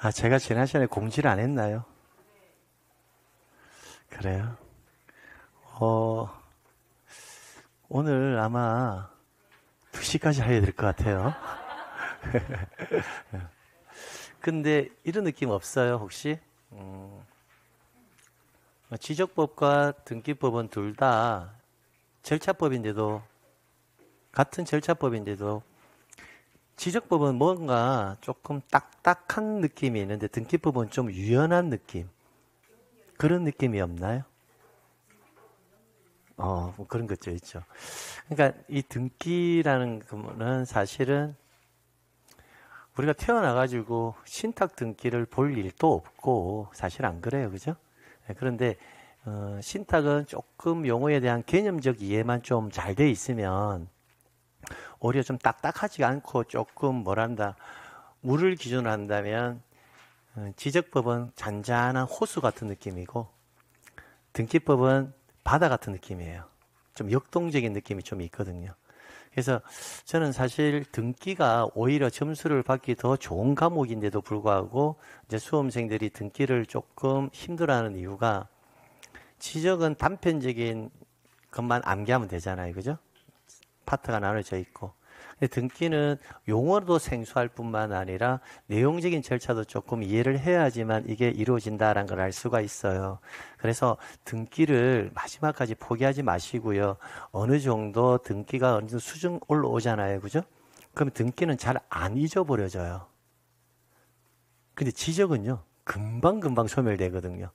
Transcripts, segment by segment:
제가 지난 시간에 공지를 안 했나요? 그래요? 오늘 아마 2시까지 해야 될 것 같아요. 근데 이런 느낌 없어요, 혹시? 지적법과 등기법은 둘 다 절차법인데도, 같은 절차법인데도, 지적법은 뭔가 조금 딱딱한 느낌이 있는데 등기법은 좀 유연한 느낌. 그런 느낌이 없나요? 뭐 그런 것도 있죠. 그러니까 이 등기라는 거는 사실은 우리가 태어나가지고 신탁 등기를 볼 일도 없고 사실 안 그래요. 그죠? 그런데 신탁은 조금 용어에 대한 개념적 이해만 좀 잘 돼 있으면 오히려 좀 딱딱하지 않고 조금 뭐란다 물을 기준으로 한다면 지적법은 잔잔한 호수 같은 느낌이고 등기법은 바다 같은 느낌이에요. 좀 역동적인 느낌이 좀 있거든요. 그래서 저는 사실 등기가 오히려 점수를 받기 더 좋은 과목인데도 불구하고 이제 수험생들이 등기를 조금 힘들어하는 이유가 지적은 단편적인 것만 암기하면 되잖아요. 그죠? 파트가 나눠져 있고. 근데 등기는 용어도 생소할 뿐만 아니라 내용적인 절차도 조금 이해를 해야지만 이게 이루어진다라는 걸 알 수가 있어요. 그래서 등기를 마지막까지 포기하지 마시고요. 어느 정도 등기가 어느 정도 수준 올라오잖아요. 그죠? 그럼 등기는 잘 안 잊어버려져요. 근데 지적은요. 금방금방 소멸되거든요.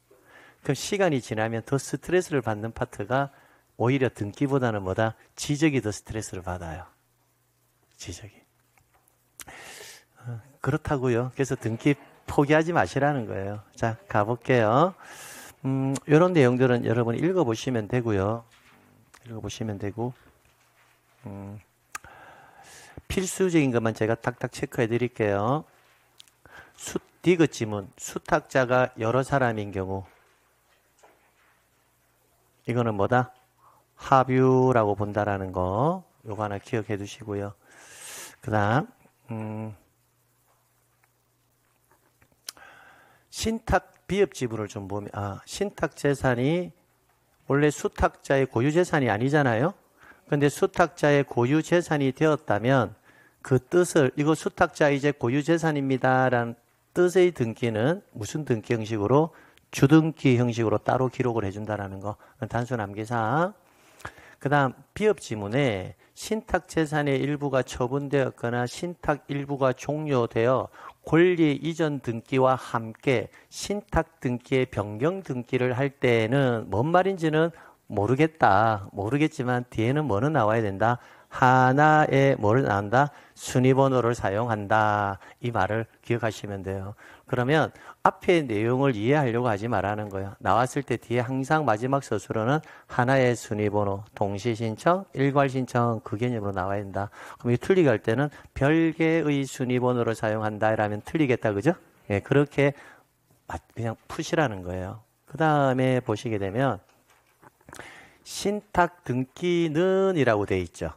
그럼 시간이 지나면 더 스트레스를 받는 파트가 오히려 등기보다는 뭐다? 지적이 더 스트레스를 받아요. 지적이. 그렇다고요. 그래서 등기 포기하지 마시라는 거예요. 자, 가볼게요. 이런 내용들은 여러분 읽어보시면 되고요. 읽어보시면 되고, 필수적인 것만 제가 탁탁 체크해 드릴게요. 디귿 지문, 수탁자가 여러 사람인 경우, 이거는 뭐다? 합유라고 본다라는 거, 요거 하나 기억해 두시고요. 그 다음, 신탁 비업 지분을 좀 보면, 신탁 재산이 원래 수탁자의 고유 재산이 아니잖아요? 근데 수탁자의 고유 재산이 되었다면 그 뜻을, 이거 수탁자 이제 고유 재산입니다라는 뜻의 등기는 무슨 등기 형식으로? 주등기 형식으로 따로 기록을 해준다라는 거. 단순 암기사항. 그 다음, 비업 지문에 신탁 재산의 일부가 처분되었거나 신탁 일부가 종료되어 권리 이전 등기와 함께 신탁 등기의 변경 등기를 할 때에는 뭔 말인지는 모르겠지만 뒤에는 뭐는 나와야 된다? 하나의 뭐를 나온다? 순위번호를 사용한다. 이 말을 기억하시면 돼요. 그러면 앞의 내용을 이해하려고 하지 말라는 거예요. 나왔을 때 뒤에 항상 마지막 서술어는 하나의 순위번호, 동시신청, 일괄신청 그 개념으로 나와야 된다. 그럼 이 틀리게 할 때는 별개의 순위번호를 사용한다 이라면 틀리겠다. 그죠? 예, 그렇게 그냥 푸시라는 거예요. 그 다음에 보시게 되면 신탁 등기는 이라고 돼 있죠.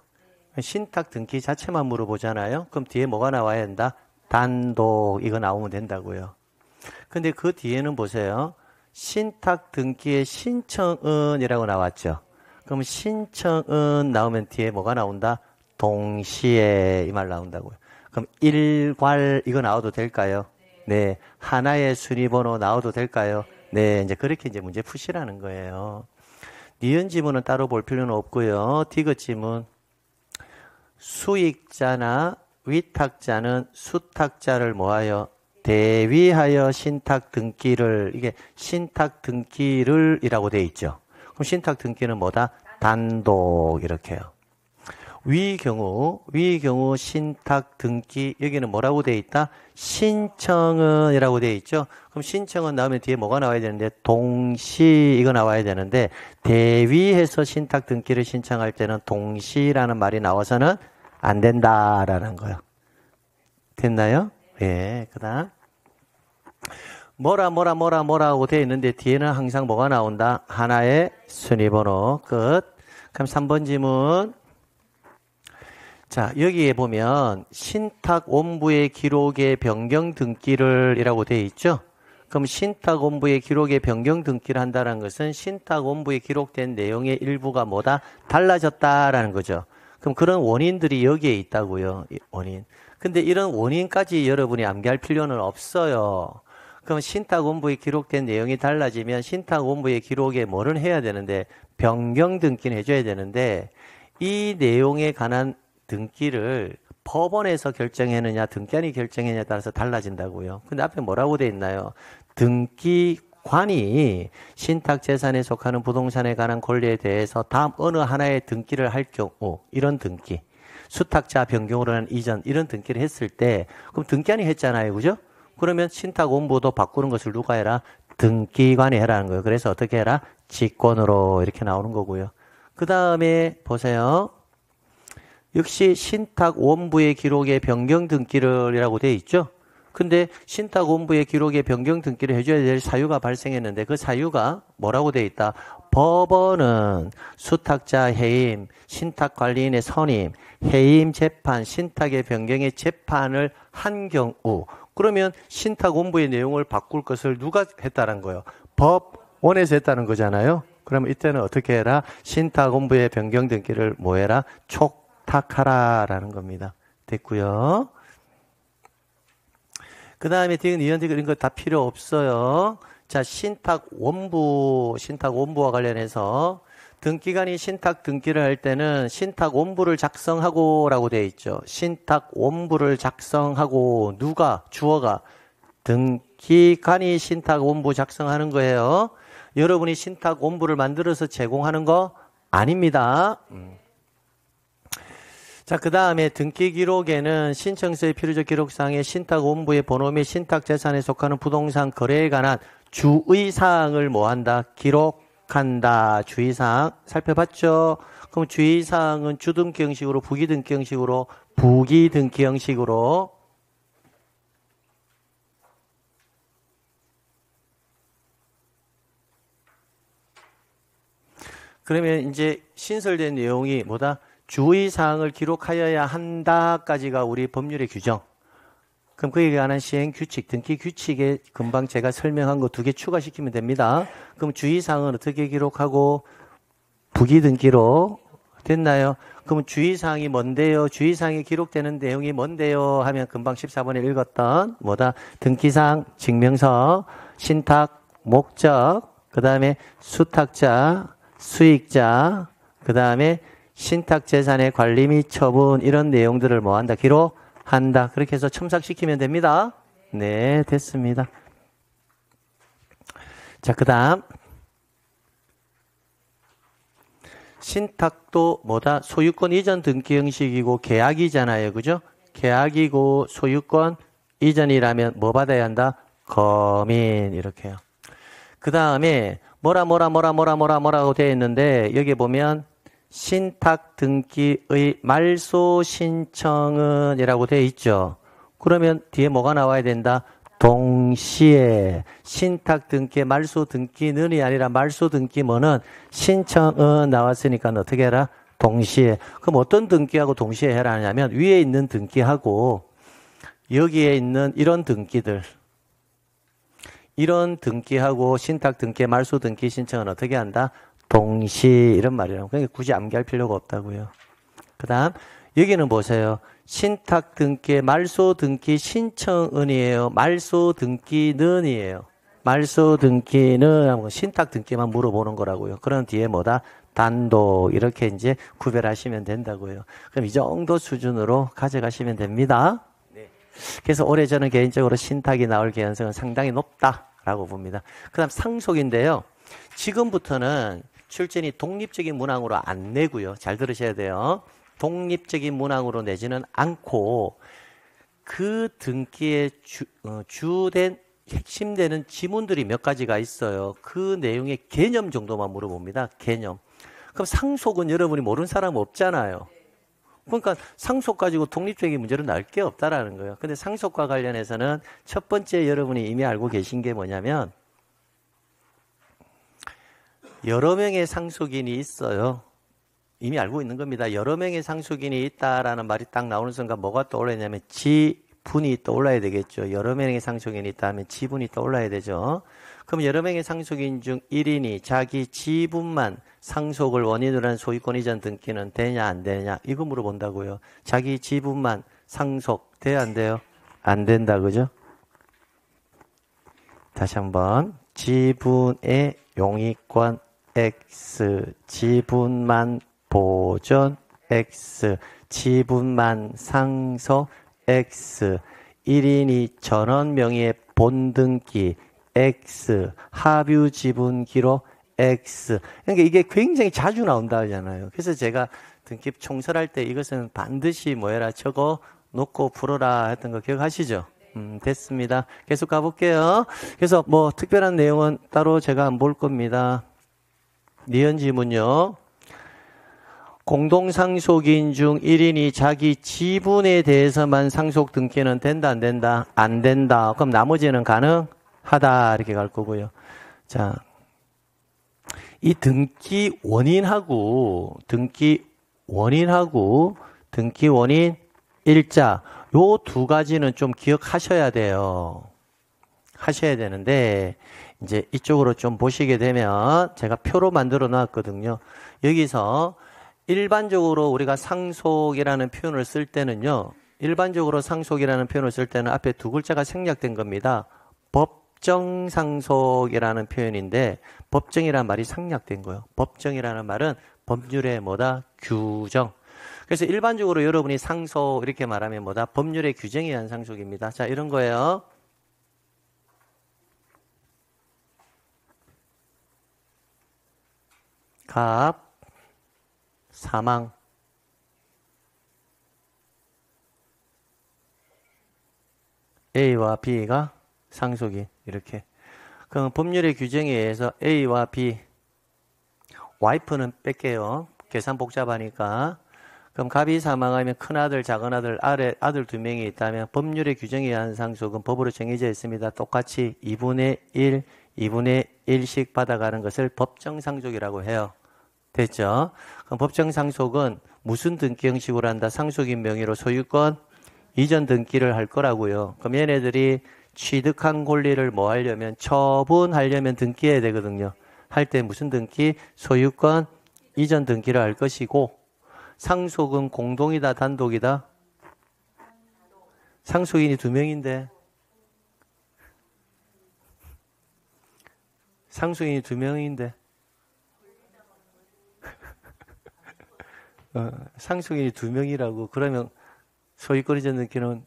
신탁 등기 자체만 물어보잖아요. 그럼 뒤에 뭐가 나와야 된다? 단독 이거 나오면 된다고요. 근데 그 뒤에는 보세요. 신탁 등기의 신청은 이라고 나왔죠. 그럼 신청은 나오면 뒤에 뭐가 나온다? 동시에 이 말 나온다고요. 그럼 일괄 이거 나와도 될까요? 네. 하나의 순위번호 나와도 될까요? 네. 이제 그렇게 이제 문제 푸시라는 거예요. 니은 지문은 따로 볼 필요는 없고요. 디귿 지문. 수익자나 위탁자는 수탁자를 뭐하여? 대위하여 신탁 등기를, 이게 신탁 등기를 이라고 되어 있죠. 그럼 신탁 등기는 뭐다? 단독, 이렇게요. 위 경우 신탁 등기, 여기는 뭐라고 되어 있다? 신청은 이라고 되어 있죠. 그럼 신청은 나오면 뒤에 뭐가 나와야 되는데? 동시, 이거 나와야 되는데, 대위해서 신탁 등기를 신청할 때는 동시라는 말이 나와서는 안 된다라는 거예요. 됐나요? 예, 그 다음. 뭐라고 되어 있는데 뒤에는 항상 뭐가 나온다? 하나의 순위번호. 끝. 그럼 3번 지문. 자, 여기에 보면 신탁 원부의 기록의 변경 등기를 이라고 되어 있죠. 그럼 신탁 원부의 기록의 변경 등기를 한다는 것은 신탁 원부에 기록된 내용의 일부가 뭐다? 달라졌다라는 거죠. 그럼 그런 원인들이 여기에 있다고요. 원인. 근데 이런 원인까지 여러분이 암기할 필요는 없어요. 그럼 신탁 원부에 기록된 내용이 달라지면 신탁 원부의 기록에 뭐를 해야 되는데 변경 등기는 해줘야 되는데 이 내용에 관한 등기를 법원에서 결정했느냐 등기관이 결정했느냐에 따라서 달라진다고요. 근데 앞에 뭐라고 돼 있나요? 등기관이 신탁재산에 속하는 부동산에 관한 권리에 대해서 다음 어느 하나의 등기를 할 경우 이런 등기 수탁자 변경으로 한 이전 이런 등기를 했을 때 그럼 등기관이 했잖아요. 그죠? 그러면 신탁 원부도 바꾸는 것을 누가 해라? 등기관이 해라는 거예요. 그래서 어떻게 해라? 직권으로 이렇게 나오는 거고요. 그 다음에 보세요. 역시 신탁 원부의 기록에 변경 등기를이라고 되어 있죠. 근데 신탁 원부의 기록에 변경 등기를 해줘야 될 사유가 발생했는데 그 사유가 뭐라고 되어 있다? 법원은 수탁자 해임, 신탁관리인의 선임, 해임 재판, 신탁의 변경의 재판을 한 경우 그러면 신탁 원부의 내용을 바꿀 것을 누가 했다는 거예요? 법원에서 했다는 거잖아요. 그러면 이때는 어떻게 해라? 신탁 원부의 변경 등기를 뭐 해라? 촉탁하라라는 겁니다. 됐고요. 그 다음에 디귿, 니은, 디귿 이런 거 다 필요 없어요. 자, 신탁 원부와 관련해서 등기관이 신탁 등기를 할 때는 신탁 원부를 작성하고라고 되어 있죠. 신탁 원부를 작성하고 누가 주어가 등기관이 신탁 원부 작성하는 거예요. 여러분이 신탁 원부를 만들어서 제공하는 거 아닙니다. 자, 그 다음에 등기 기록에는 신청서의 필요적 기록사항에 신탁 원부의 번호 및 신탁 재산에 속하는 부동산 거래에 관한 주의사항을 뭐한다? 기록한다. 주의사항 살펴봤죠? 그럼 주의사항은 주등기 형식으로 부기등기 형식으로 부기등기 형식으로 그러면 이제 신설된 내용이 뭐다? 주의사항을 기록하여야 한다까지가 우리 법률의 규정. 그럼 그에 관한 시행 규칙, 등기 규칙에 금방 제가 설명한 거 2개 추가시키면 됩니다. 그럼 주의사항은 어떻게 기록하고 부기등기로 됐나요? 그럼 주의사항이 뭔데요? 주의사항이 기록되는 내용이 뭔데요? 하면 금방 14번에 읽었던 뭐다? 등기사항, 증명서, 신탁, 목적, 그 다음에 수탁자, 수익자, 그 다음에 신탁재산의 관리 및 처분 이런 내용들을 뭐한다? 기록한다. 그렇게 해서 첨삭시키면 됩니다. 네, 됐습니다. 자, 그 다음 신탁도 뭐다? 소유권 이전 등기 형식이고 계약이잖아요. 그죠? 계약이고 소유권 이전이라면 뭐 받아야 한다? 거민 이렇게요. 그 다음에 뭐라고 되어 있는데 여기 보면 신탁 등기의 말소 신청은 이라고 되어 있죠. 그러면 뒤에 뭐가 나와야 된다? 동시에 신탁 등기 말소 등기는이 아니라 말소 등기면은 신청은 나왔으니까 어떻게 해라? 동시에. 그럼 어떤 등기하고 동시에 해라 하냐면 위에 있는 등기하고 여기에 있는 이런 등기들 이런 등기하고 신탁 등기 말소 등기 신청은 어떻게 한다? 동시 이런 말이라고. 그러니까 굳이 암기할 필요가 없다고요. 그 다음 여기는 보세요. 신탁 등기 말소 등기 신청은이에요. 말소 등기는이에요. 말소 등기는 신탁 등기만 물어보는 거라고요. 그런 뒤에 뭐다? 단독 이렇게 이제 구별하시면 된다고요. 그럼 이 정도 수준으로 가져가시면 됩니다. 네. 그래서 올해 저는 개인적으로 신탁이 나올 개연성은 상당히 높다라고 봅니다. 그 다음 상속인데요. 지금부터는 출전이 독립적인 문항으로 안 내고요. 잘 들으셔야 돼요. 독립적인 문항으로 내지는 않고 그 등기에 주된 핵심되는 지문들이 몇 가지가 있어요. 그 내용의 개념 정도만 물어봅니다. 개념. 그럼 상속은 여러분이 모르는 사람 없잖아요. 그러니까 상속 가지고 독립적인 문제로 나올 게 없다라는 거예요. 근데 상속과 관련해서는 첫 번째 여러분이 이미 알고 계신 게 뭐냐면 여러 명의 상속인이 있어요. 이미 알고 있는 겁니다. 여러 명의 상속인이 있다라는 말이 딱 나오는 순간 뭐가 떠올랐냐면 지분이 떠올라야 되겠죠. 여러 명의 상속인이 있다 하면 지분이 떠올라야 되죠. 그럼 여러 명의 상속인 중 1인이 자기 지분만 상속을 원인으로 한 소유권 이전 등기는 되냐 안 되냐 이거 물어본다고요. 자기 지분만 상속 돼야 안 돼요? 안 된다 그죠? 다시 한번 지분의 용의권 X, 지분만 보존 X, 지분만 상속 X, 1인이 전원 명의의 본등기 X, 합유 지분 기록 X. 그러니까 이게 굉장히 자주 나온다 하잖아요. 그래서 제가 등기 총설할 때 이것은 반드시 뭐해라 적어 놓고 풀어라 했던 거 기억하시죠? 됐습니다. 계속 가볼게요. 그래서 뭐 특별한 내용은 따로 제가 안 볼 겁니다. 니은 지문요. 공동상속인 중 1인이 자기 지분에 대해서만 상속 등기는 된다 안 된다? 안 된다. 그럼 나머지는 가능하다 이렇게 갈 거고요. 자, 이 등기 원인하고 등기 원인 일자 요 두 가지는 좀 기억하셔야 돼요. 하셔야 되는데 이제 이쪽으로 좀 보시게 되면 제가 표로 만들어 놨거든요. 여기서 일반적으로 우리가 상속이라는 표현을 쓸 때는요. 일반적으로 상속이라는 표현을 쓸 때는 앞에 두 글자가 생략된 겁니다. 법정상속이라는 표현인데 법정이라는 말이 생략된 거예요. 법정이라는 말은 법률의 뭐다? 규정. 그래서 일반적으로 여러분이 상속 이렇게 말하면 뭐다? 법률의 규정에 의한 상속입니다. 자, 이런 거예요. 갑, 사망, A와 B가 상속이 이렇게. 그럼 법률의 규정에 의해서 A와 B, 와이프는 뺄게요. 계산 복잡하니까. 그럼 갑이 사망하면 큰아들, 작은아들, 아래 아들 2명이 있다면 법률의 규정에 의한 상속은 법으로 정해져 있습니다. 똑같이 2분의 1, 2분의 1씩 받아가는 것을 법정상속이라고 해요. 됐죠? 그럼 법정상속은 무슨 등기 형식으로 한다? 상속인 명의로 소유권 이전 등기를 할 거라고요. 그럼 얘네들이 취득한 권리를 뭐 하려면 처분하려면 등기해야 되거든요. 할 때 무슨 등기? 소유권 이전 등기를 할 것이고 상속은 공동이다 단독이다? 상속인이 2명인데 상속인이 2명인데 상속인이 2명이라고 그러면 소유권 이전 등기는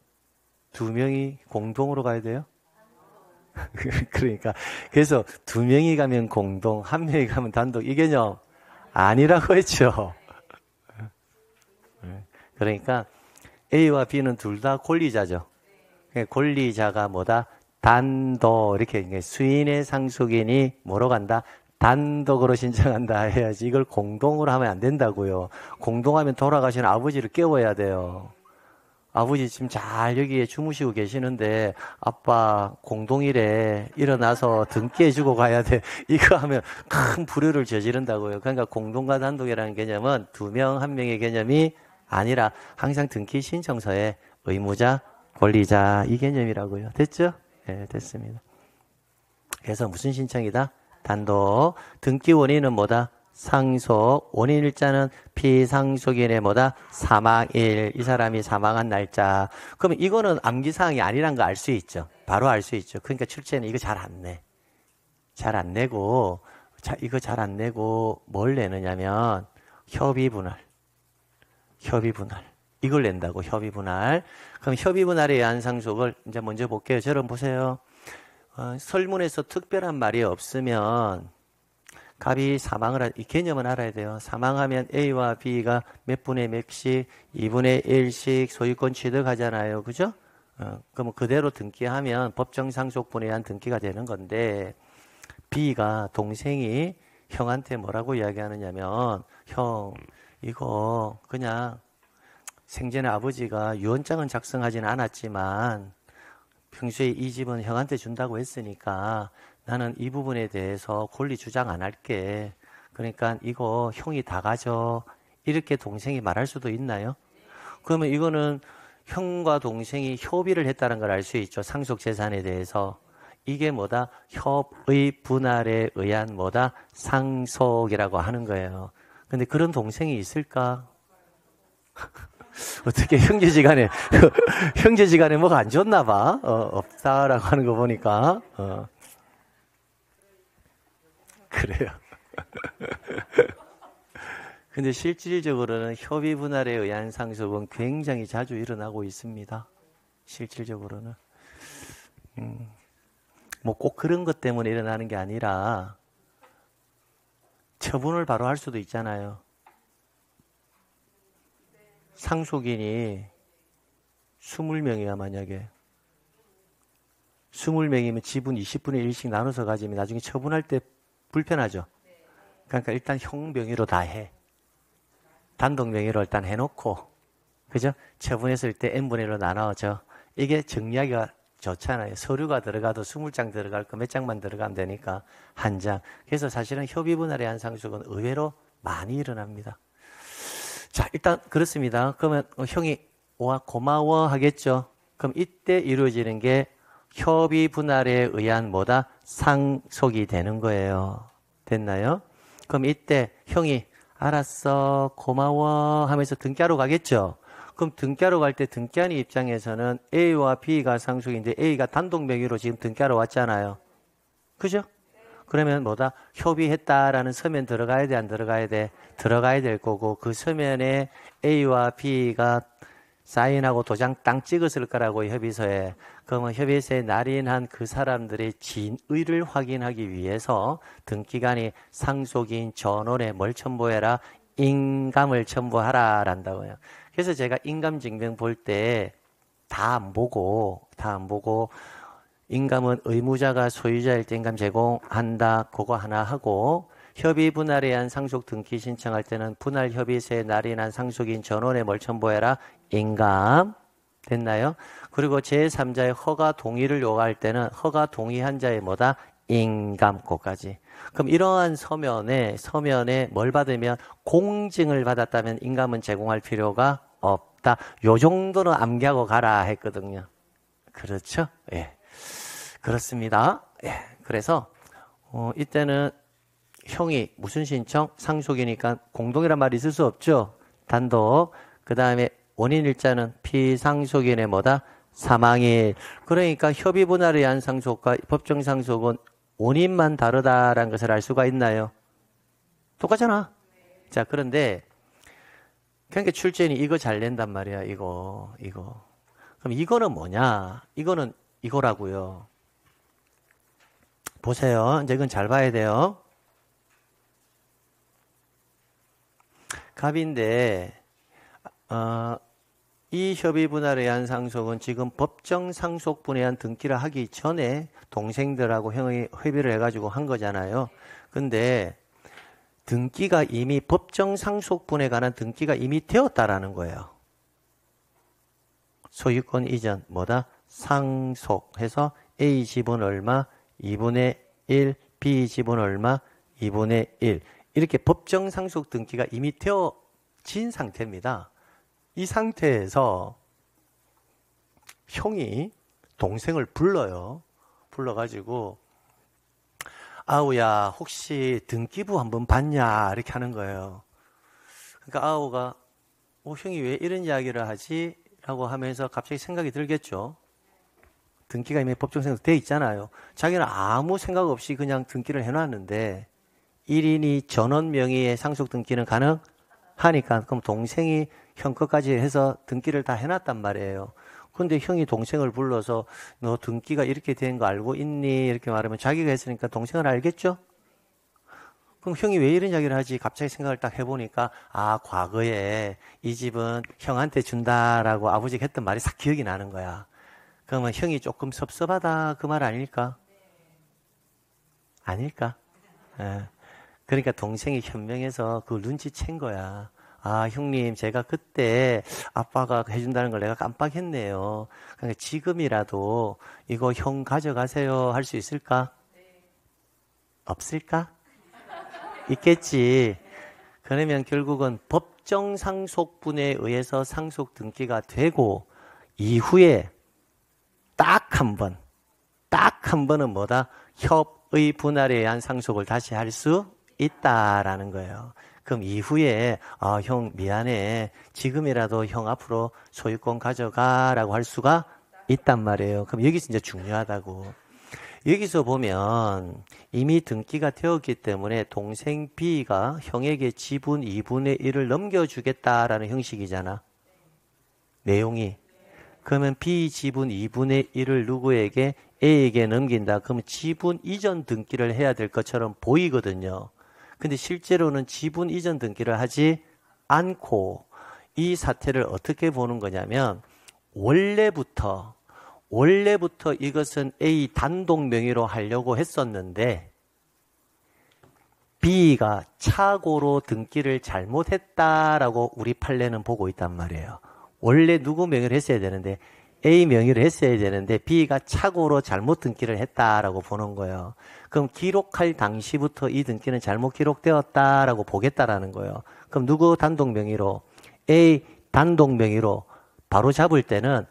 2명이 공동으로 가야 돼요? 그러니까 그래서 2명이 가면 공동, 1명이 가면 단독 이 개념 아니라고 했죠. 그러니까 A와 B는 둘 다 권리자죠. 권리자가 뭐다? 단독 이렇게 수인의 상속인이 뭐로 간다? 단독으로 신청한다 해야지 이걸 공동으로 하면 안 된다고요. 공동하면 돌아가시는 아버지를 깨워야 돼요. 아버지 지금 잘 여기에 주무시고 계시는데 아빠 공동일에 일어나서 등기해주고 가야 돼. 이거 하면 큰 불효를 저지른다고요. 그러니까 공동과 단독이라는 개념은 2명, 1명의 개념이 아니라 항상 등기 신청서에 의무자, 권리자 이 개념이라고요. 됐죠? 네, 됐습니다. 그래서 무슨 신청이다? 단독. 등기 원인은 뭐다? 상속. 원인일자는 피상속인의 뭐다? 사망일. 이 사람이 사망한 날짜. 그러면 이거는 암기사항이 아니란 거 알 수 있죠. 바로 알 수 있죠. 그러니까 출제는 이거 잘 안 내. 잘 안 내고, 이거 잘 안 내고 뭘 내느냐면 협의분할. 이걸 낸다고 협의분할. 그럼 협의분할에 의한 상속을 이제 먼저 볼게요. 저런 보세요. 설문에서 특별한 말이 없으면 갑이 사망을 이 개념은 알아야 돼요. 사망하면 A와 B가 몇 분의 몇씩 2분의 1씩 소유권 취득하잖아요. 그죠? 그럼 그대로 등기하면 법정상속분에 의한 등기가 되는 건데 B가 동생이 형한테 뭐라고 이야기하느냐면 형 이거 그냥 생전에 아버지가 유언장은 작성하지는 않았지만 평소에 이 집은 형한테 준다고 했으니까 나는 이 부분에 대해서 권리 주장 안 할게. 그러니까 이거 형이 다 가져. 이렇게 동생이 말할 수도 있나요? 그러면 이거는 형과 동생이 협의를 했다는 걸 알 수 있죠. 상속 재산에 대해서. 이게 뭐다? 협의 분할에 의한 뭐다? 상속이라고 하는 거예요. 근데 그런 동생이 있을까? 어떻게 형제지간에 형제지간에 뭐가 안 좋나 봐. 없다라고 하는 거 보니까 그래요. 근데 실질적으로는 협의 분할에 의한 상속은 굉장히 자주 일어나고 있습니다. 실질적으로는 뭐 꼭 그런 것 때문에 일어나는 게 아니라 처분을 바로 할 수도 있잖아요. 상속인이 20명이야 만약에 20명이면 지분 20분의 1씩 나눠서 가지면 나중에 처분할 때 불편하죠. 그러니까 일단 형 명의로 다 해. 단독 명의로 일단 해놓고 그죠? 처분했을 때 n분의 1로 나눠져. 이게 정리하기가 좋잖아요. 서류가 들어가도 20장 들어갈 거 몇 장만 들어가면 되니까 한 장. 그래서 사실은 협의 분할에 의한 상속은 의외로 많이 일어납니다. 자, 일단 그렇습니다. 그러면 형이 와 고마워 하겠죠. 그럼 이때 이루어지는 게 협의 분할에 의한 뭐다? 상속이 되는 거예요. 됐나요? 그럼 이때 형이 알았어 고마워 하면서 등기하러 가겠죠. 그럼 등기하러 갈 때 등기하는 입장에서는 A와 B가 상속인데 A가 단독 명의로 지금 등기하러 왔잖아요. 그죠? 그러면 뭐다? 협의했다라는 서면 들어가야 돼, 안 들어가야 돼? 들어가야 될 거고 그 서면에 A와 B가 사인하고 도장 땅 찍었을 거라고 협의서에. 그러면 협의서에 날인한 그 사람들의 진의를 확인하기 위해서 등기관이 상속인 전원에 뭘 첨부해라? 인감을 첨부하라 란다고요. 그래서 제가 인감증명 볼 때 다 안 보고 인감은 의무자가 소유자일 때 인감 제공한다. 그거 하나 하고 협의 분할에 의한 상속 등기 신청할 때는 분할 협의서에 날인한 상속인 전원에 뭘 첨부해라? 인감. 됐나요? 그리고 제3자의 허가 동의를 요구할 때는 허가 동의한 자의 뭐다? 인감고까지. 그럼 이러한 서면에 뭘 받으면 공증을 받았다면 인감은 제공할 필요가 없다. 요 정도는 암기하고 가라 했거든요. 그렇죠? 예. 그렇습니다. 예. 그래서 이때는 형이 무슨 신청? 상속이니까 공동이란 말이 있을 수 없죠. 단독. 그 다음에 원인일자는 피상속인의 뭐다? 사망일. 그러니까 협의 분할에 의한 상속과 법정 상속은 원인만 다르다라는 것을 알 수가 있나요? 똑같잖아. 자, 그런데 그러니까 출제인이 이거 잘 낸단 말이야. 이거. 그럼 이거는 뭐냐? 이거는 이거라고요. 보세요. 이제 이건 잘 봐야 돼요. 갑인데 이 협의 분할에 의한 상속은 지금 법정 상속분에 의한 등기를 하기 전에 동생들하고 형이 협의를 해가지고 한 거잖아요. 근데 등기가 이미 법정 상속분에 관한 등기가 이미 되었다라는 거예요. 소유권 이전 뭐다? 상속해서 A 지분 얼마? 2분의 1, B 지분 얼마? 2분의 1. 이렇게 법정 상속 등기가 이미 되어진 상태입니다. 이 상태에서 형이 동생을 불러요. 불러가지고 아우야 혹시 등기부 한번 봤냐 이렇게 하는 거예요. 그러니까 아우가 형이 왜 이런 이야기를 하지? 라고 하면서 갑자기 생각이 들겠죠. 등기가 이미 법정 상속돼 있잖아요. 자기는 아무 생각 없이 그냥 등기를 해놨는데 1인이 전원 명의의 상속 등기는 가능하니까 그럼 동생이 형 것까지 해서 등기를 다 해놨단 말이에요. 근데 형이 동생을 불러서 너 등기가 이렇게 된 거 알고 있니? 이렇게 말하면 자기가 했으니까 동생은 알겠죠? 그럼 형이 왜 이런 이야기를 하지? 갑자기 생각을 딱 해보니까 과거에 이 집은 형한테 준다라고 아버지가 했던 말이 싹 기억이 나는 거야. 그러면 형이 조금 섭섭하다 그 말 아닐까? 아닐까? 예. 그러니까 동생이 현명해서 그걸 눈치챈 거야. 형님, 제가 그때 아빠가 해준다는 걸 내가 깜빡했네요. 그러니까 지금이라도 이거 형 가져가세요 할 수 있을까? 없을까? 있겠지. 그러면 결국은 법정 상속분에 의해서 상속 등기가 되고 이후에 딱 한 번은 뭐다? 협의 분할에 의한 상속을 다시 할 수 있다라는 거예요. 그럼 이후에 형 미안해. 지금이라도 형 앞으로 소유권 가져가라고 할 수가 있단 말이에요. 그럼 여기서 이제 중요하다고. 여기서 보면 이미 등기가 되었기 때문에 동생 B가 형에게 지분 2분의 1을 넘겨주겠다라는 형식이잖아. 내용이. 그러면 B 지분 2분의 1을 누구에게? A에게 넘긴다. 그러면 지분 이전 등기를 해야 될 것처럼 보이거든요. 근데 실제로는 지분 이전 등기를 하지 않고 이 사태를 어떻게 보는 거냐면 원래부터 이것은 A 단독 명의로 하려고 했었는데 B가 착오로 등기를 잘못했다라고 우리 판례는 보고 있단 말이에요. 원래 누구 명의로 했어야 되는데 A 명의로 했어야 되는데 B가 착오로 잘못 등기를 했다라고 보는 거예요. 그럼 기록할 당시부터 이 등기는 잘못 기록되었다라고 보겠다라는 거예요. 그럼 누구 단독 명의로? A 단독 명의로 바로 잡을 때는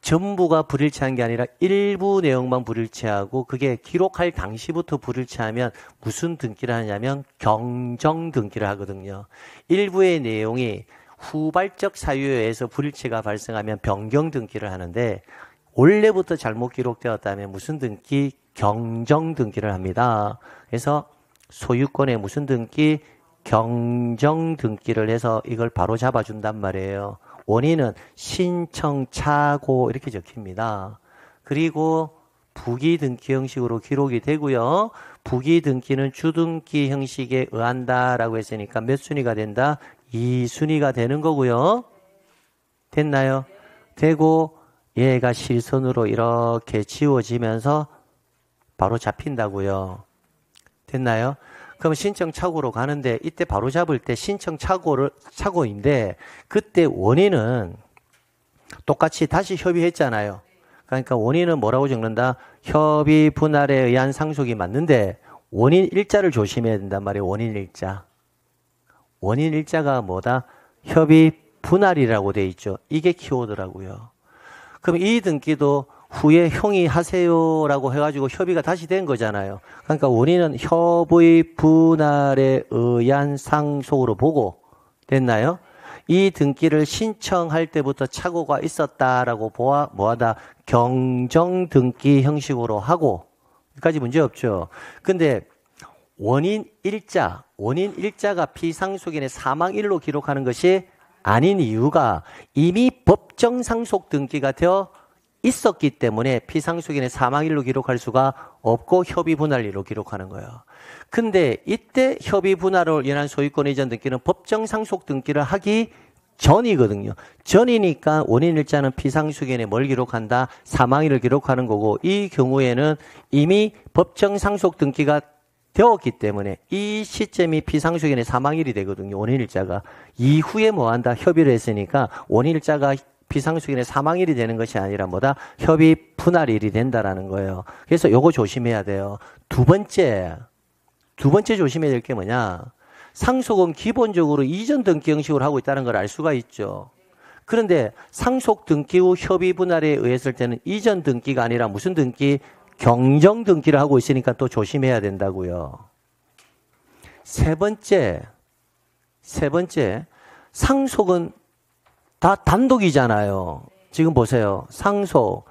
전부가 불일치한 게 아니라 일부 내용만 불일치하고 그게 기록할 당시부터 불일치하면 무슨 등기를 하냐면 경정 등기를 하거든요. 일부의 내용이 후발적 사유에 의해서 불일치가 발생하면 변경 등기를 하는데 원래부터 잘못 기록되었다면 무슨 등기? 경정 등기를 합니다. 그래서 소유권에 무슨 등기? 경정 등기를 해서 이걸 바로 잡아준단 말이에요. 원인은 신청 착오 이렇게 적힙니다. 그리고 부기 등기 형식으로 기록이 되고요. 부기 등기는 주등기 형식에 의한다라고 했으니까 몇 순위가 된다? 2순위가 되는 거고요. 됐나요? 되고 얘가 실선으로 이렇게 지워지면서 바로 잡힌다고요. 됐나요? 그럼 신청 착오로 가는데 이때 바로 잡을 때 신청 착오인데 그때 원인은 똑같이 다시 협의했잖아요. 그러니까 원인은 뭐라고 적는다? 협의 분할에 의한 상속이 맞는데 원인 일자를 조심해야 된단 말이에요. 원인 일자. 원인 일자가 뭐다? 협의 분할이라고 돼 있죠. 이게 키워드라고요. 그럼 이 등기도 후에 형이 하세요라고 해가지고 협의가 다시 된 거잖아요. 그러니까 원인은 협의 분할에 의한 상속으로 보고 됐나요? 이 등기를 신청할 때부터 착오가 있었다라고 뭐하다? 경정 등기 형식으로 하고 여기까지 문제 없죠. 근데 원인 일자가 피상속인의 사망일로 기록하는 것이 아닌 이유가 이미 법정 상속 등기가 되어 있었기 때문에 피상속인의 사망일로 기록할 수가 없고 협의 분할일로 기록하는 거예요. 근데 이때 협의 분할을 위한 소유권 이전 등기는 법정 상속 등기를 하기 전이거든요. 전이니까 원인 일자는 피상속인에 뭘 기록한다? 사망일을 기록하는 거고 이 경우에는 이미 법정 상속 등기가 되었기 때문에 이 시점이 피상속인의 사망일이 되거든요. 원인일자가. 이후에 뭐한다? 협의를 했으니까 원인일자가 피상속인의 사망일이 되는 것이 아니라 뭐다? 협의 분할일이 된다라는 거예요. 그래서 요거 조심해야 돼요. 두 번째 조심해야 될 게 뭐냐? 상속은 기본적으로 이전 등기 형식으로 하고 있다는 걸 알 수가 있죠. 그런데 상속 등기 후 협의 분할에 의했을 때는 이전 등기가 아니라 무슨 등기? 경정 등기를 하고 있으니까 또 조심해야 된다고요. 세 번째, 상속은 다 단독이잖아요. 지금 보세요. 상속.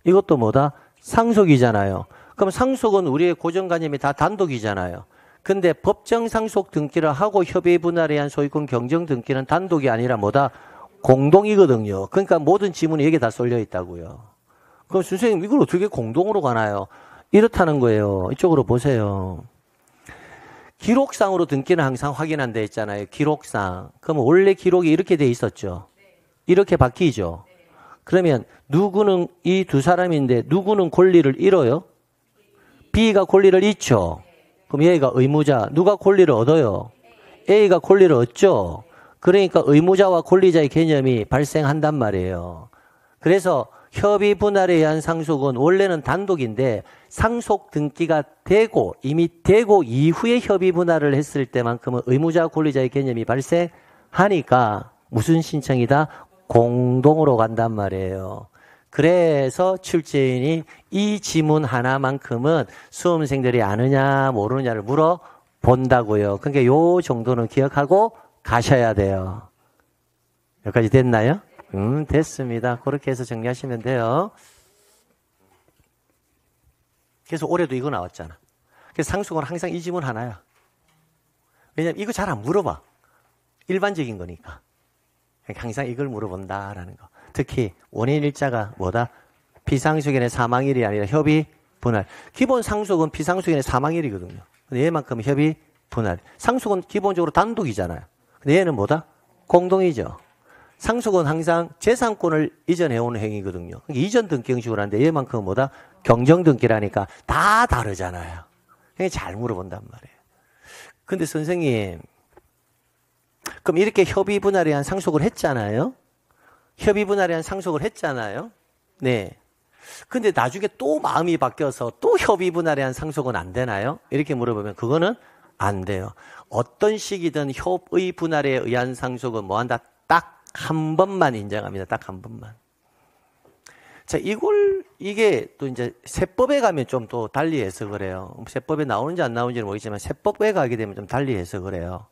이것도 뭐다? 상속이잖아요. 그럼 상속은 우리의 고정관념이 다 단독이잖아요. 근데 법정 상속 등기를 하고 협의 분할에 의한 소유권 경정 등기는 단독이 아니라 뭐다? 공동이거든요. 그러니까 모든 지문이 여기에 다 쏠려 있다고요. 그럼 선생님 이걸 어떻게 공동으로 가나요? 이렇다는 거예요. 이쪽으로 보세요. 기록상으로 등기는 항상 확인한다 했잖아요. 기록상. 그러면 원래 기록이 이렇게 돼 있었죠. 이렇게 바뀌죠. 그러면 누구는 이 두 사람인데 누구는 권리를 잃어요? B가 권리를 잃죠. 그럼 A가 의무자. 누가 권리를 얻어요? A가 권리를 얻죠. 그러니까 의무자와 권리자의 개념이 발생한단 말이에요. 그래서 협의 분할에 의한 상속은 원래는 단독인데 상속 등기가 되고 이미 되고 이후에 협의 분할을 했을 때만큼은 의무자 권리자의 개념이 발생하니까 무슨 신청이다? 공동으로 간단 말이에요. 그래서 출제인이 이 지문 하나만큼은 수험생들이 아느냐 모르느냐를 물어본다고요. 그러니까 요 정도는 기억하고 가셔야 돼요. 여기까지 됐나요? 됐습니다. 그렇게 해서 정리하시면 돼요. 그래서 올해도 이거 나왔잖아. 그래서 상속은 항상 이 지문 하나야. 왜냐면 이거 잘 안 물어봐. 일반적인 거니까. 항상 이걸 물어본다라는 거. 특히 원인 일자가 뭐다? 피상속인의 사망일이 아니라 협의 분할. 기본 상속은 피상속인의 사망일이거든요. 근데 얘만큼은 협의 분할. 상속은 기본적으로 단독이잖아요. 근데 얘는 뭐다? 공동이죠. 상속은 항상 재산권을 이전해오는 행위거든요. 그러니까 이전 등기 형식으로 하는데 얘만큼은 뭐다? 경정 등기라니까 다 다르잖아요. 그러니까 잘 물어본단 말이에요. 근데 선생님, 그럼 이렇게 협의 분할에 의한 상속을 했잖아요. 협의 분할에 의한 상속을 했잖아요. 네. 근데 나중에 또 마음이 바뀌어서 또 협의 분할에 의한 상속은 안 되나요? 이렇게 물어보면 그거는 안 돼요. 어떤 식이든 협의 분할에 의한 상속은 뭐 한다? 딱 한 번만 인정합니다. 딱 한 번만. 자, 이게 또 이제 세법에 가면 좀 또 달리 해석을 해요. 세법에 나오는지 안 나오는지는 모르겠지만 세법에 가게 되면 좀 달리 해석을 해요.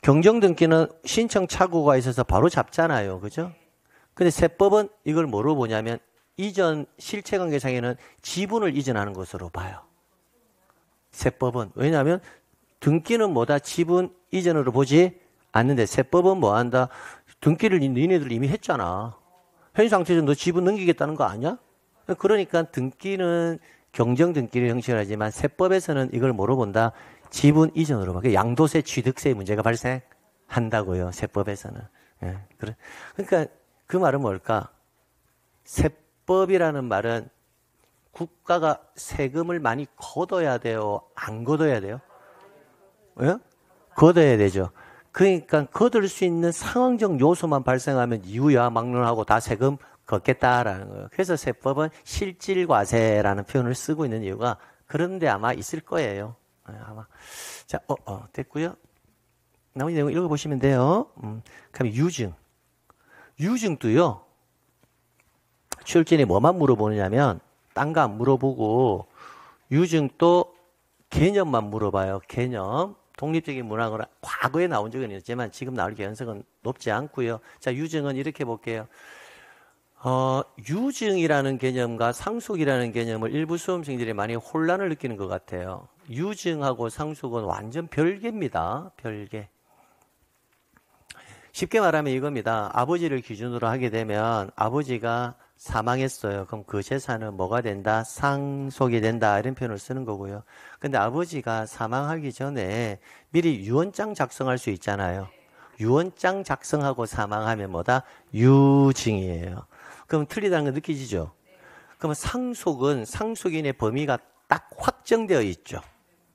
경정등기는 신청 착오가 있어서 바로 잡잖아요. 그죠? 근데 세법은 이걸 뭐로 보냐면 이전 실체관계상에는 지분을 이전하는 것으로 봐요. 세법은. 왜냐하면 등기는 뭐다? 지분 이전으로 보지 않는데 세법은 뭐 한다? 등기를 니네들 이미 했잖아. 현 상태에서 너 지분 넘기겠다는 거 아니야? 그러니까 등기는 경정등기를 형식하지만 세법에서는 이걸 뭐로 본다? 지분 이전으로 봐. 양도세, 취득세의 문제가 발생한다고요. 세법에서는. 예, 그러니까 그 말은 뭘까? 세법이라는 말은 국가가 세금을 많이 걷어야 돼요? 안 걷어야 돼요? 예? 걷어야 되죠. 그러니까 걷을 수 있는 상황적 요소만 발생하면 이유야 막론하고 다 세금 걷겠다라는 거예요. 그래서 세법은 실질과세라는 표현을 쓰고 있는 이유가 그런데 아마 있을 거예요. 아마. 자, 됐고요. 나머지 내용 읽어보시면 돼요. 그다음에 유증. 유증도요. 출제인이 뭐만 물어보느냐면 딴 거 안 물어보고 유증도 개념만 물어봐요. 개념. 독립적인 문학은 과거에 나온 적은 있지만 지금 나올 가능성은 높지 않고요. 자, 유증은 이렇게 볼게요. 유증이라는 개념과 상속이라는 개념을 일부 수험생들이 많이 혼란을 느끼는 것 같아요. 유증하고 상속은 완전 별개입니다. 별개. 쉽게 말하면 이겁니다. 아버지를 기준으로 하게 되면 아버지가 사망했어요. 그럼 그 재산은 뭐가 된다? 상속이 된다. 이런 표현을 쓰는 거고요. 근데 아버지가 사망하기 전에 미리 유언장 작성할 수 있잖아요. 유언장 작성하고 사망하면 뭐다? 유증이에요. 그럼 틀리다는 거 느끼시죠? 그러면 상속은 상속인의 범위가 딱 확정되어 있죠.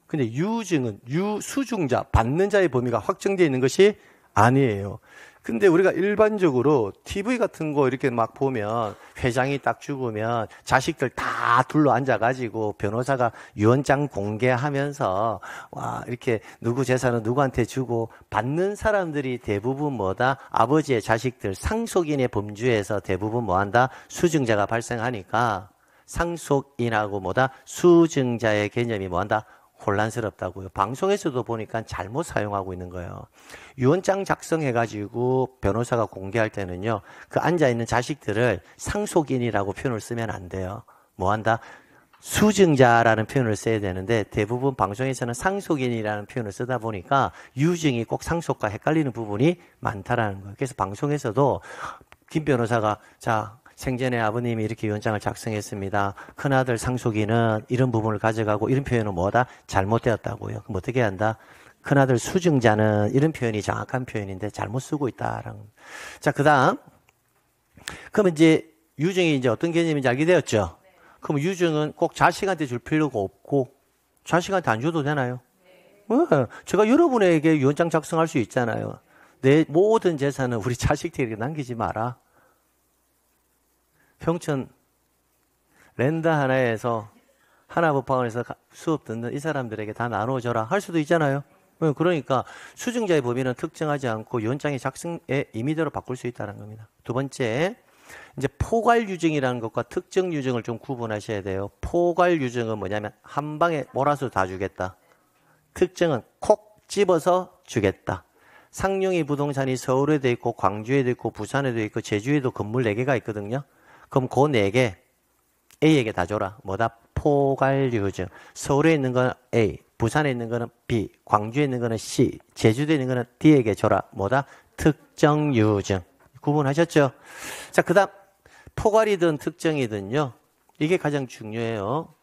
근데 유증은 수중자, 받는 자의 범위가 확정되어 있는 것이 아니에요. 근데 우리가 일반적으로 TV 같은 거 이렇게 막 보면 회장이 딱 죽으면 자식들 다 둘러 앉아가지고 변호사가 유언장 공개하면서 와 이렇게 누구 재산은 누구한테 주고 받는 사람들이 대부분 뭐다? 아버지의 자식들 상속인의 범주에서 대부분 뭐한다? 수증자가 발생하니까 상속인하고 뭐다? 수증자의 개념이 뭐한다? 혼란스럽다고요. 방송에서도 보니까 잘못 사용하고 있는 거예요. 유언장 작성해가지고 변호사가 공개할 때는요. 그 앉아있는 자식들을 상속인이라고 표현을 쓰면 안 돼요. 뭐한다? 수증자라는 표현을 써야 되는데 대부분 방송에서는 상속인이라는 표현을 쓰다 보니까 유증이 꼭 상속과 헷갈리는 부분이 많다라는 거예요. 그래서 방송에서도 김 변호사가 자 생전에 아버님이 이렇게 유언장을 작성했습니다. 큰아들 상속인은 이런 부분을 가져가고 이런 표현은 뭐다? 잘못되었다고요. 그럼 어떻게 한다? 큰아들 수증자는 이런 표현이 정확한 표현인데 잘못 쓰고 있다라는. 자, 그 다음. 그러면 이제 유증이 이제 어떤 개념인지 알게 되었죠? 그럼 유증은 꼭 자식한테 줄 필요가 없고 자식한테 안 줘도 되나요? 네. 제가 여러분에게 유언장 작성할 수 있잖아요. 내 모든 재산은 우리 자식들에게 남기지 마라. 평촌 랜드 하나에서 하나법학원에서 수업 듣는 이 사람들에게 다 나눠줘라 할 수도 있잖아요. 그러니까 수증자의 범위는 특정하지 않고 유언장의 작성의 임의대로 바꿀 수 있다는 겁니다. 두 번째, 이제 포괄 유증이라는 것과 특정 유증을 좀 구분하셔야 돼요. 포괄 유증은 뭐냐면 한 방에 몰아서 다 주겠다. 특정은 콕 집어서 주겠다. 상용이 부동산이 서울에도 있고 광주에도 있고 부산에도 있고 제주에도 건물 4개가 있거든요. 그럼 그 4개 A에게 다 줘라. 뭐다? 포괄 유증. 서울에 있는 건 A, 부산에 있는 거는 B, 광주에 있는 거는 C, 제주도에 있는 거는 D에게 줘라. 뭐다? 특정 유증. 구분하셨죠? 자, 그 다음 포괄이든 특정이든요. 이게 가장 중요해요.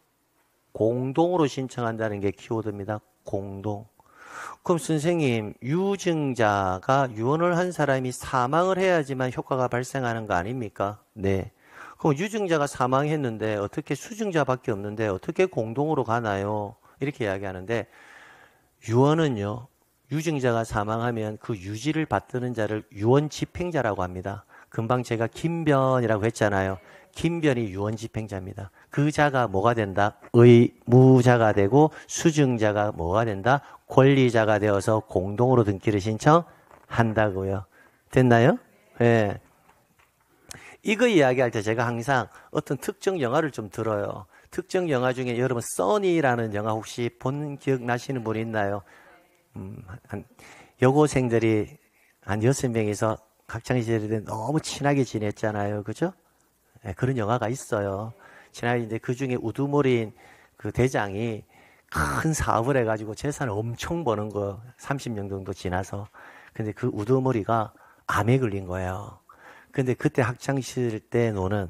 공동으로 신청한다는 게 키워드입니다. 공동. 그럼 선생님, 유증자가 유언을 한 사람이 사망을 해야지만 효과가 발생하는 거 아닙니까? 네. 그럼 유증자가 사망했는데 어떻게 수증자밖에 없는데 어떻게 공동으로 가나요? 이렇게 이야기하는데 유언은요. 유증자가 사망하면 그 유지를 받드는 자를 유언집행자라고 합니다. 금방 제가 김변이라고 했잖아요. 김변이 유언집행자입니다. 그 자가 뭐가 된다? 의무자가 되고 수증자가 뭐가 된다? 권리자가 되어서 공동으로 등기를 신청한다고요. 됐나요? 네. 이거 이야기할 때 제가 항상 어떤 특정 영화를 좀 들어요. 특정 영화 중에 여러분 써니라는 영화 혹시 본 기억나시는 분 있나요? 여고생들이 한 6명이서 학창시절에 너무 친하게 지냈잖아요. 그죠? 네, 그런 영화가 있어요. 친하게 이제 그 중에 우두머리인 그 대장이 큰 사업을 해가지고 재산을 엄청 버는 거 30년 정도 지나서. 근데 그 우두머리가 암에 걸린 거예요. 근데 그때 학창시절 때 노는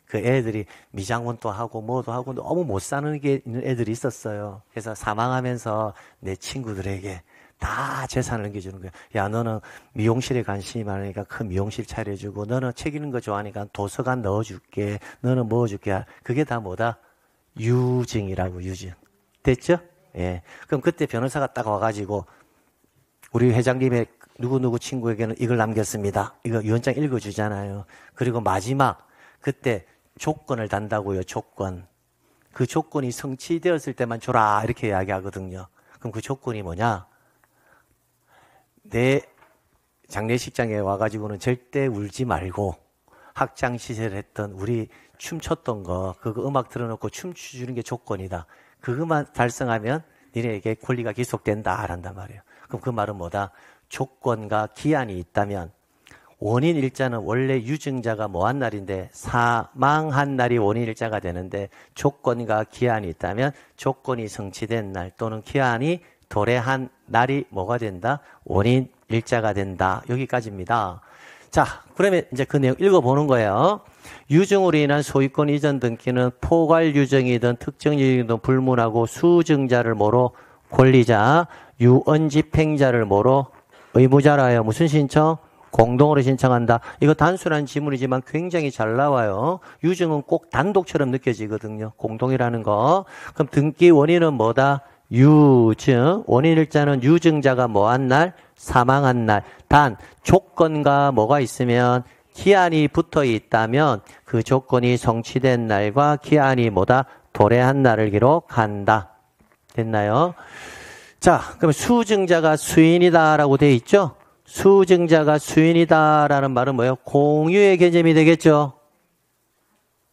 그 애들이 미장원도 하고 뭐도 하고 너무 못 사는 게 있는 애들이 있었어요. 그래서 사망하면서 내 친구들에게 다 재산을 넘겨주는 거야. 야, 너는 미용실에 관심이 많으니까 큰 미용실 차려주고, 너는 책 읽는 거 좋아하니까 도서관 넣어줄게, 너는 뭐 줄게. 그게 다 뭐다? 유증이라고, 유증. 됐죠? 예. 그럼 그때 변호사가 딱 와가지고 우리 회장님의 누구누구 친구에게는 이걸 남겼습니다. 이거 유언장 읽어주잖아요. 그리고 마지막 그때 조건을 단다고요. 조건. 그 조건이 성취되었을 때만 줘라 이렇게 이야기하거든요. 그럼 그 조건이 뭐냐? 내 장례식장에 와가지고는 절대 울지 말고 학창시절에 했던 우리 춤췄던 거 그거 음악 틀어놓고 춤추는 게 조건이다. 그것만 달성하면 니네에게 권리가 기속된다 한단 말이에요. 그럼 그 말은 뭐다? 조건과 기한이 있다면 원인 일자는 원래 유증자가 뭐한 날인데 사망한 날이 원인 일자가 되는데 조건과 기한이 있다면 조건이 성취된 날 또는 기한이 도래한 날이 뭐가 된다? 원인 일자가 된다. 여기까지입니다. 자, 그러면 이제 그 내용 읽어보는 거예요. 유증으로 인한 소유권 이전 등기는 포괄 유증이든 특정 유증이든 불문하고 수증자를 뭐로 권리자, 유언집행자를 뭐로 의무자라요. 무슨 신청? 공동으로 신청한다. 이거 단순한 지문이지만 굉장히 잘 나와요. 유증은 꼭 단독처럼 느껴지거든요. 공동이라는 거. 그럼 등기 원인은 뭐다? 유증. 원인 일자는 유증자가 뭐한 날? 사망한 날. 단 조건과 뭐가 있으면 기한이 붙어 있다면 그 조건이 성취된 날과 기한이 뭐다? 도래한 날을 기록한다. 됐나요? 자, 그럼 수증자가 수인이다라고 돼 있죠? 수증자가 수인이다라는 말은 뭐예요? 공유의 개념이 되겠죠?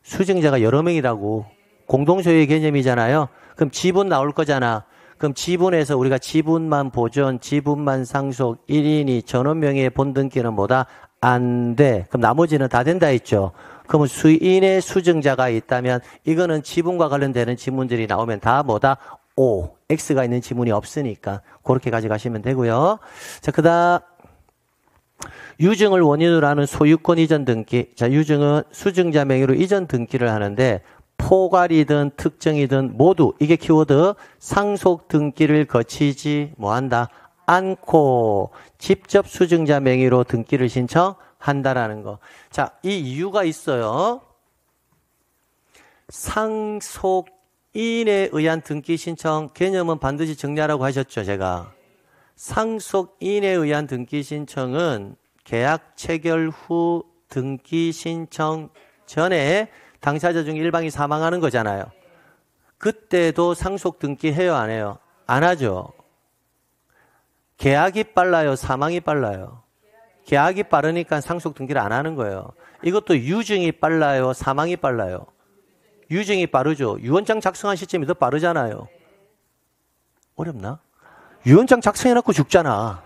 수증자가 여러 명이라고. 공동소유의 개념이잖아요. 그럼 지분 나올 거잖아. 그럼 지분에서 우리가 지분만 보존, 지분만 상속, 1인이 전원 명의의 본등기는 뭐다? 안 돼. 그럼 나머지는 다 된다 했죠? 그러면 수인의 수증자가 있다면 이거는 지분과 관련되는 지문들이 나오면 다 뭐다? O, X가 있는 지문이 없으니까 그렇게 가져가시면 되고요. 자, 그다음 유증을 원인으로 하는 소유권 이전 등기. 자, 유증은 수증자 명의로 이전 등기를 하는데 포괄이든 특정이든 모두 이게 키워드 상속 등기를 거치지 뭐한다? 않고 직접 수증자 명의로 등기를 신청한다라는 거. 자, 이 이유가 있어요. 상속인에 의한 등기 신청 개념은 반드시 정리하라고 하셨죠, 제가. 상속인에 의한 등기 신청은 계약 체결 후 등기 신청 전에 당사자 중 일방이 사망하는 거잖아요. 그때도 상속 등기 해요, 안 해요? 안 하죠. 계약이 빨라요, 사망이 빨라요? 계약이 빠르니까 상속 등기를 안 하는 거예요. 이것도 유증이 빨라요, 사망이 빨라요? 유증이 빠르죠. 유언장 작성한 시점이 더 빠르잖아요. 어렵나? 유언장 작성해놓고 죽잖아.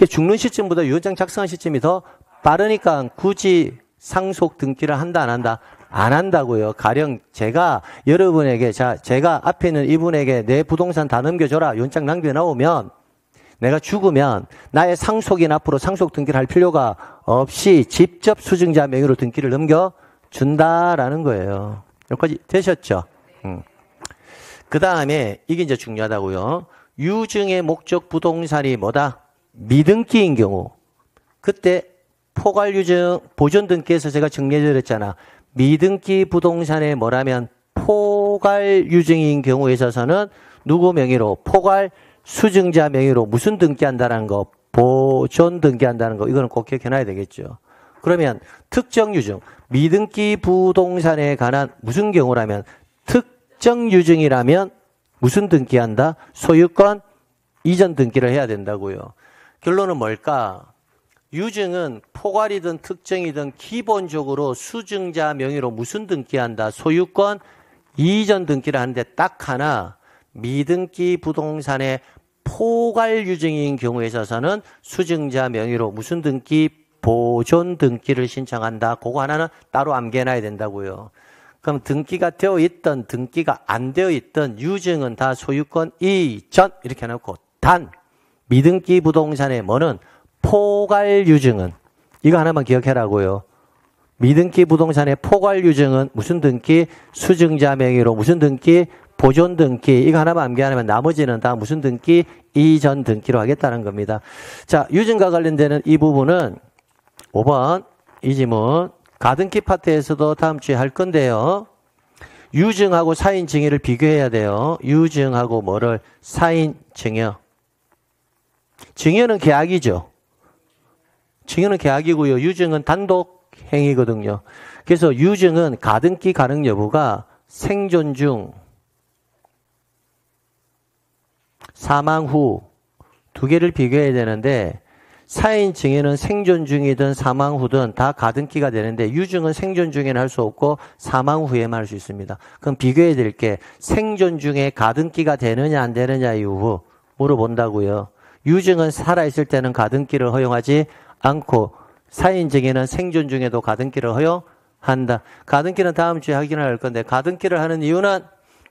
죽는 시점보다 유언장 작성한 시점이 더 빠르니까 굳이 상속 등기를 한다, 안 한다? 안 한다고요. 가령 제가 여러분에게, 제가 앞에 있는 이분에게 내 부동산 다 넘겨줘라. 유언장 낭비해 나오면 내가 죽으면 나의 상속인 앞으로 상속 등기를 할 필요가 없이 직접 수증자 명의로 등기를 넘겨준다라는 거예요. 여기까지 되셨죠? 그 다음에 이게 이제 중요하다고요. 유증의 목적 부동산이 뭐다? 미등기인 경우. 그때 포괄유증 보존등기에서 제가 정리해드렸잖아. 미등기 부동산에 뭐라면 포괄유증인 경우에 있어서는 누구 명의로? 포괄 수증자 명의로 무슨 등기한다는 거? 보존 등기한다는 거. 이거는 꼭 기억해놔야 되겠죠. 그러면 특정 유증, 미등기 부동산에 관한 무슨 경우라면 특정 유증이라면 무슨 등기한다? 소유권 이전 등기를 해야 된다고요. 결론은 뭘까? 유증은 포괄이든 특정이든 기본적으로 수증자 명의로 무슨 등기한다? 소유권 이전 등기를 하는데 딱 하나 미등기 부동산의 포괄 유증인 경우에 있어서는 수증자 명의로 무슨 등기? 보존 등기를 신청한다. 그거 하나는 따로 암기해놔야 된다고요. 그럼 등기가 되어 있던 등기가 안 되어 있던 유증은 다 소유권 이전 이렇게 해놓고 단 미등기 부동산의 뭐는 포괄 유증은 이거 하나만 기억해라고요. 미등기 부동산의 포괄 유증은 무슨 등기? 수증자 명의로 무슨 등기? 보존 등기. 이거 하나만 암기하면 나머지는 다 무슨 등기? 이전 등기로 하겠다는 겁니다. 자, 유증과 관련되는 이 부분은 5번 이 지문 가등기 파트에서도 다음 주에 할 건데요. 유증하고 사인 증여를 비교해야 돼요. 유증하고 뭐를? 사인 증여. 증여는 계약이죠. 증여는 계약이고요. 유증은 단독 행위거든요. 그래서 유증은 가등기 가능 여부가 생존 중, 사망 후 두 개를 비교해야 되는데 사인 증여는 생존 중이든 사망 후든 다 가등기가 되는데 유증은 생존 중에는 할 수 없고 사망 후에만 할 수 있습니다. 그럼 비교해야 될 게 생존 중에 가등기가 되느냐 안 되느냐 이후 물어본다고요. 유증은 살아있을 때는 가등기를 허용하지 않고 사인 증여는 생존 중에도 가등기를 허용한다. 가등기는 다음 주에 확인을 할 건데 가등기를 하는 이유는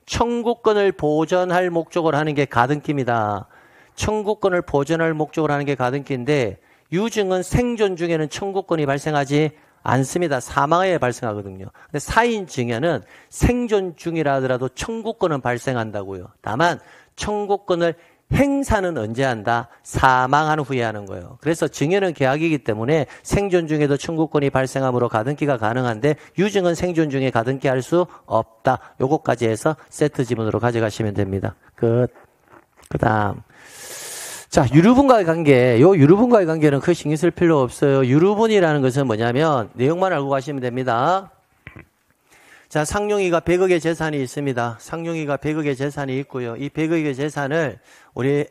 청구권을 보전할 목적으로 하는 게 가등기입니다. 청구권을 보전할 목적으로 하는 게 가등기인데 유증은 생존 중에는 청구권이 발생하지 않습니다. 사망에 발생하거든요. 근데 사인 증여는 생존 중이라 하더라도 청구권은 발생한다고요. 다만 청구권을 행사는 언제 한다? 사망한 후에 하는 거예요. 그래서 증여는 계약이기 때문에 생존 중에도 청구권이 발생하므로 가등기가 가능한데 유증은 생존 중에 가등기 할 수 없다. 요거까지 해서 세트 지문으로 가져가시면 됩니다. 끝. 그 다음. 자, 유류분과의 관계. 요 유류분과의 관계는 크게 신경 쓸 필요 없어요. 유류분이라는 것은 뭐냐면 내용만 알고 가시면 됩니다. 자, 상용이가 100억의 재산이 있습니다. 상용이가 100억의 재산이 있고요. 이 100억의 재산을 우리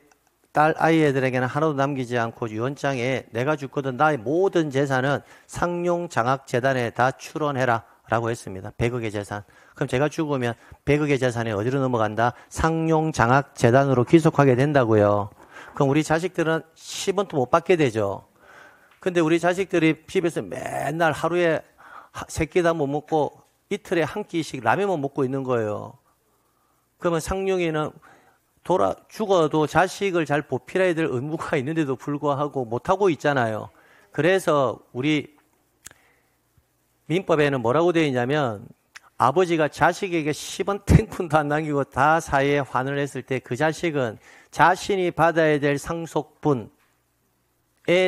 딸 아이들에게는 하나도 남기지 않고 유언장에 내가 죽거든 나의 모든 재산은 상용장학재단에 다 출원해라 라고 했습니다. 100억의 재산. 그럼 제가 죽으면 100억의 재산이 어디로 넘어간다? 상용장학재단으로 귀속하게 된다고요. 그럼 우리 자식들은 10원도 못 받게 되죠. 근데 우리 자식들이 집에서 맨날 하루에 3끼 못 먹고 이틀에 한 끼씩 라면만 먹고 있는 거예요. 그러면 상용이는 죽어도 자식을 잘 보필해야 될 의무가 있는데도 불구하고 못하고 있잖아요. 그래서 우리 민법에는 뭐라고 되어 있냐면 아버지가 자식에게 10원 탱푼도 안 남기고 다 사회에 환원을 했을 때 그 자식은 자신이 받아야 될 상속분에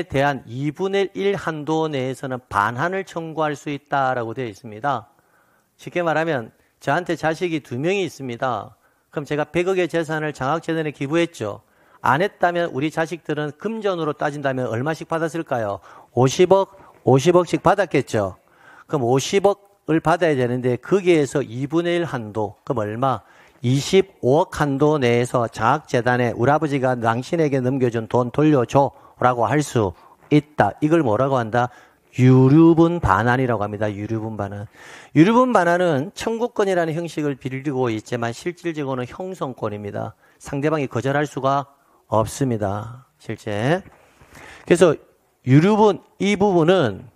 대한 2분의 1 한도 내에서는 반환을 청구할 수 있다라고 되어 있습니다. 쉽게 말하면 저한테 자식이 2명이 있습니다. 그럼 제가 100억의 재산을 장학재단에 기부했죠. 안 했다면 우리 자식들은 금전으로 따진다면 얼마씩 받았을까요? 50억씩 받았겠죠. 그럼 50억 25억을 받아야 되는데 거기에서 2분의 1 한도, 그럼 얼마? 25억 한도 내에서 장학재단에 우리 아버지가 당신에게 넘겨준 돈 돌려줘 라고 할 수 있다. 이걸 뭐라고 한다? 유류분 반환이라고 합니다. 유류분 반환. 유류분 반환은 청구권이라는 형식을 빌리고 있지만 실질적으로는 형성권입니다. 상대방이 거절할 수가 없습니다. 실제. 그래서 유류분 이 부분은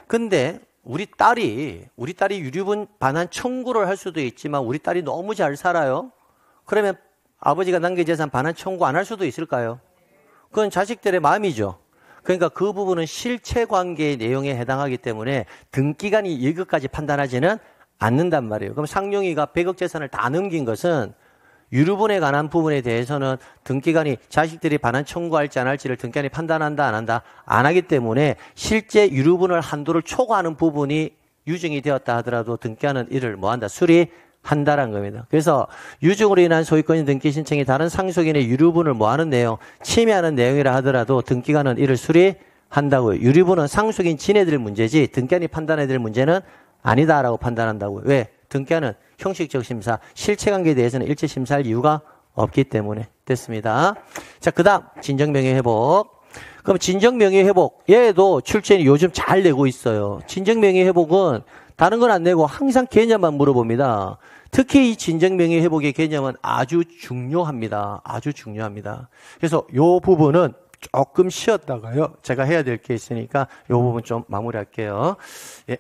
근데 우리 딸이 유류분 반환 청구를 할 수도 있지만 우리 딸이 너무 잘 살아요. 그러면 아버지가 남긴 재산 반환 청구 안 할 수도 있을까요? 그건 자식들의 마음이죠. 그러니까 그 부분은 실체관계의 내용에 해당하기 때문에 등기관이 이것까지 판단하지는 않는단 말이에요. 그럼 상용이가 100억 재산을 다 넘긴 것은 유류분에 관한 부분에 대해서는 등기관이 자식들이 반환 청구할지 안 할지를 등기관이 판단한다 안 한다 안 하기 때문에 실제 유류분을 한도를 초과하는 부분이 유증이 되었다 하더라도 등기관은 이를 뭐한다? 수리한다라는 겁니다. 그래서 유증으로 인한 소유권 등기 신청이 다른 상속인의 유류분을 뭐하는 내용, 침해하는 내용이라 하더라도 등기관은 이를 수리한다고요. 유류분은 상속인 지네들 문제지 등기관이 판단해야 될 문제는 아니다라고 판단한다고요. 왜? 등기관은 형식적 심사, 실체관계에 대해서는 일체 심사할 이유가 없기 때문에 됐습니다. 자, 그 다음 진정명예회복. 그럼 진정명예회복 얘도 출제인이 요즘 잘 내고 있어요. 진정명예회복은 다른 건 안 내고 항상 개념만 물어봅니다. 특히 이 진정명예회복의 개념은 아주 중요합니다. 아주 중요합니다. 그래서 요 부분은 조금 쉬었다가요. 제가 해야 될 게 있으니까 요 부분 좀 마무리할게요. 예.